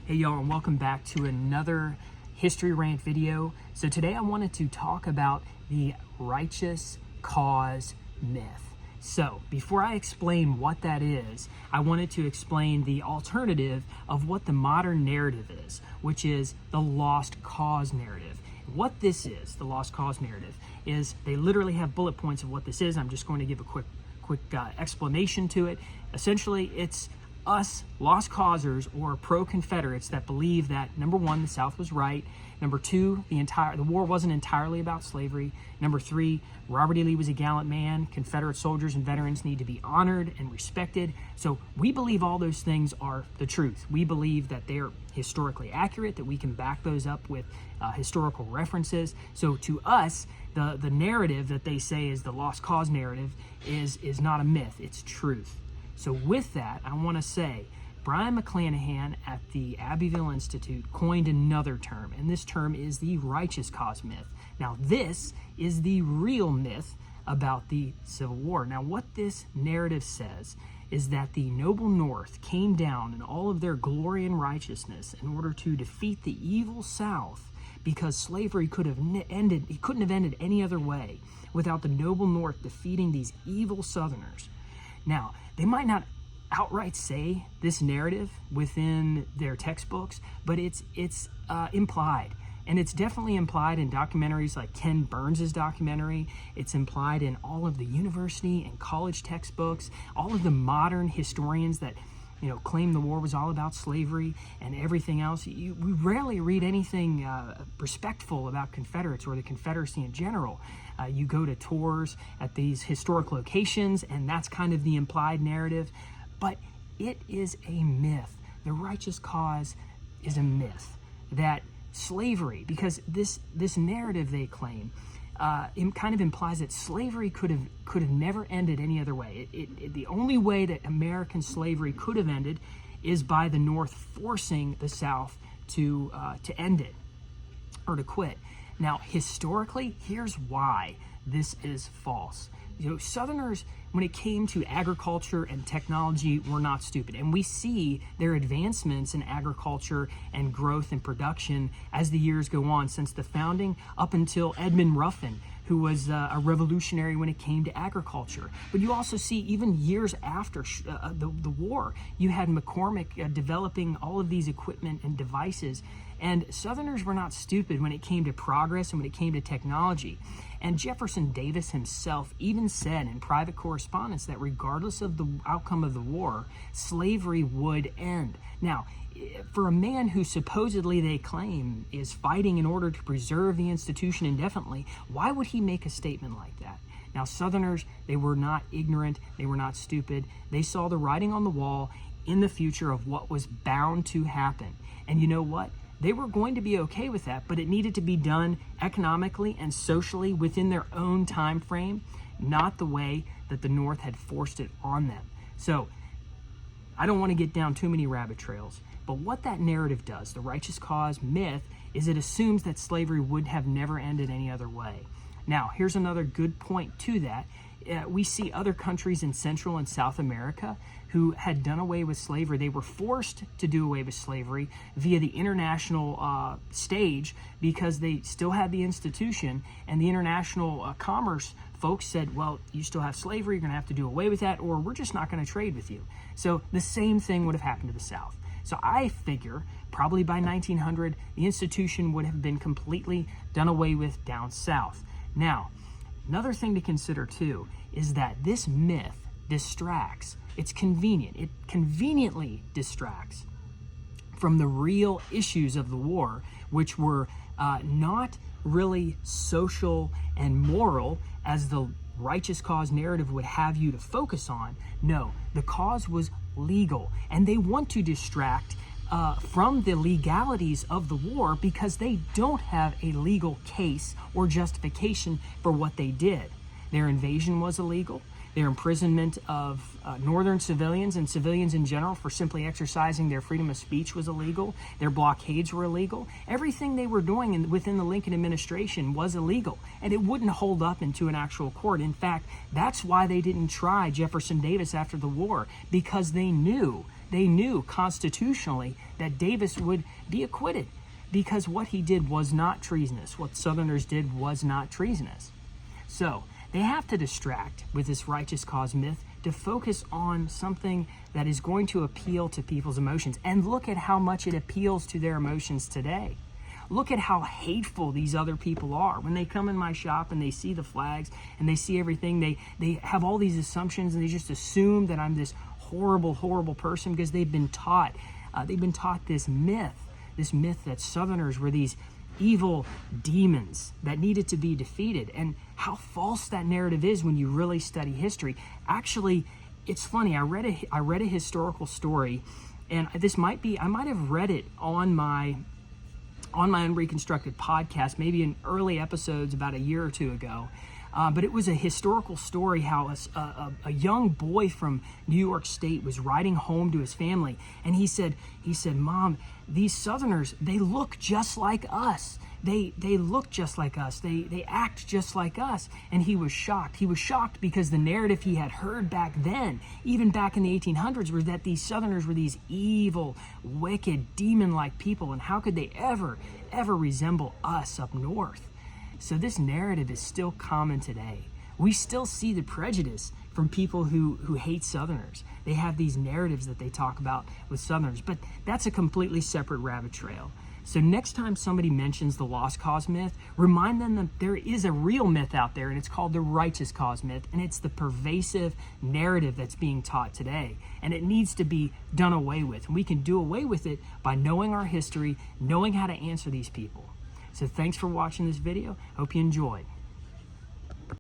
Hey y'all, and welcome back to another History Rant video. So today I wanted to talk about the righteous cause myth. So before I explain what that is, I wanted to explain the alternative of what the modern narrative is, which is the lost cause narrative. What this is, the lost cause narrative, is they literally have bullet points of what this is. I'm just going to give a quick explanation to it. Essentially, it's us lost causers or pro-Confederates that believe that, number one, the South was right. Number two, the war wasn't entirely about slavery. Number three, Robert E. Lee was a gallant man. Confederate soldiers and veterans need to be honored and respected. So we believe all those things are the truth. We believe that they're historically accurate, that we can back those up with historical references. So to us, the narrative that they say is the lost cause narrative is not a myth, it's truth. So with that, I want to say, Brian McClanahan at the Abbeville Institute coined another term, and this term is the righteous cause myth. Now, this is the real myth about the Civil War. Now, what this narrative says is that the noble North came down in all of their glory and righteousness in order to defeat the evil South, because slavery couldn't have ended any other way without the noble North defeating these evil Southerners. Now, they might not outright say this narrative within their textbooks, but it's implied. And it's definitely implied in documentaries like Ken Burns' documentary. It's implied in all of the university and college textbooks, all of the modern historians that claim the war was all about slavery and everything else. We rarely read anything respectful about Confederates or the Confederacy in general. You go to tours at these historic locations, and that's kind of the implied narrative. But it is a myth. The righteous cause is a myth. That slavery, because this narrative they claim, it kind of implies that slavery could have never ended any other way. The only way that American slavery could have ended is by the North forcing the South to end it or to quit. Now, historically, here's why this is false. Southerners, when it came to agriculture and technology, were not stupid. And we see their advancements in agriculture and growth and production as the years go on, since the founding up until Edmund Ruffin, who was a revolutionary when it came to agriculture. But you also see, even years after the war, you had McCormick developing all of these equipment and devices. And Southerners were not stupid when it came to progress and when it came to technology. And Jefferson Davis himself even said in private correspondence that regardless of the outcome of the war, slavery would end. Now, for a man who supposedly they claim is fighting in order to preserve the institution indefinitely, why would he make a statement like that? Now, Southerners, they were not ignorant, they were not stupid. They saw the writing on the wall in the future of what was bound to happen. And you know what? They were going to be okay with that, but it needed to be done economically and socially within their own time frame, not the way that the North had forced it on them. So I don't want to get down too many rabbit trails, but what that narrative does, the righteous cause myth, is it assumes that slavery would have never ended any other way. Now, here's another good point to that. We see other countries in Central and South America who had done away with slavery. They were forced to do away with slavery via the international stage because they still had the institution, and the international commerce folks said, well, you still have slavery, you're going to have to do away with that, or we're just not going to trade with you. So the same thing would have happened to the South. So I figure probably by 1900, the institution would have been completely done away with down south. Now, another thing to consider too is that this myth distracts. It's convenient. It conveniently distracts from the real issues of the war, which were not really social and moral as the righteous cause narrative would have you to focus on. No, the cause was legal, and they want to distract from the legalities of the war because they don't have a legal case or justification for what they did. Their invasion was illegal. Their imprisonment of northern civilians and civilians in general for simply exercising their freedom of speech was illegal. Their blockades were illegal. Everything they were doing within the Lincoln administration was illegal, and it wouldn't hold up into an actual court. In fact, that's why they didn't try Jefferson Davis after the war, because they knew they knew constitutionally that Davis would be acquitted because what he did was not treasonous. What Southerners did was not treasonous. So they have to distract with this righteous cause myth to focus on something that is going to appeal to people's emotions. And look at how much it appeals to their emotions today. Look at how hateful these other people are. When they come in my shop and they see the flags and they see everything, they have all these assumptions and they just assume that I'm this horrible, horrible person because they've been taught this myth that Southerners were these evil demons that needed to be defeated. And how false that narrative is when you really study history. Actually, it's funny. I read a historical story, and I might have read it on my Unreconstructed podcast, maybe in early episodes about a year or two ago. But it was a historical story how a young boy from New York State was riding home to his family, and he said, "Mom, these Southerners, they look just like us. They look just like us. They act just like us." And he was shocked. He was shocked because the narrative he had heard back then, even back in the 1800s, was that these Southerners were these evil, wicked, demon-like people, and how could they ever resemble us up north? So this narrative is still common today. We still see the prejudice from people who hate Southerners. They have these narratives that they talk about with Southerners, but that's a completely separate rabbit trail. So next time somebody mentions the lost cause myth, remind them that there is a real myth out there, and it's called the righteous cause myth, and it's the pervasive narrative that's being taught today, and it needs to be done away with. And we can do away with it by knowing our history, knowing how to answer these people. So thanks for watching this video. Hope you enjoyed.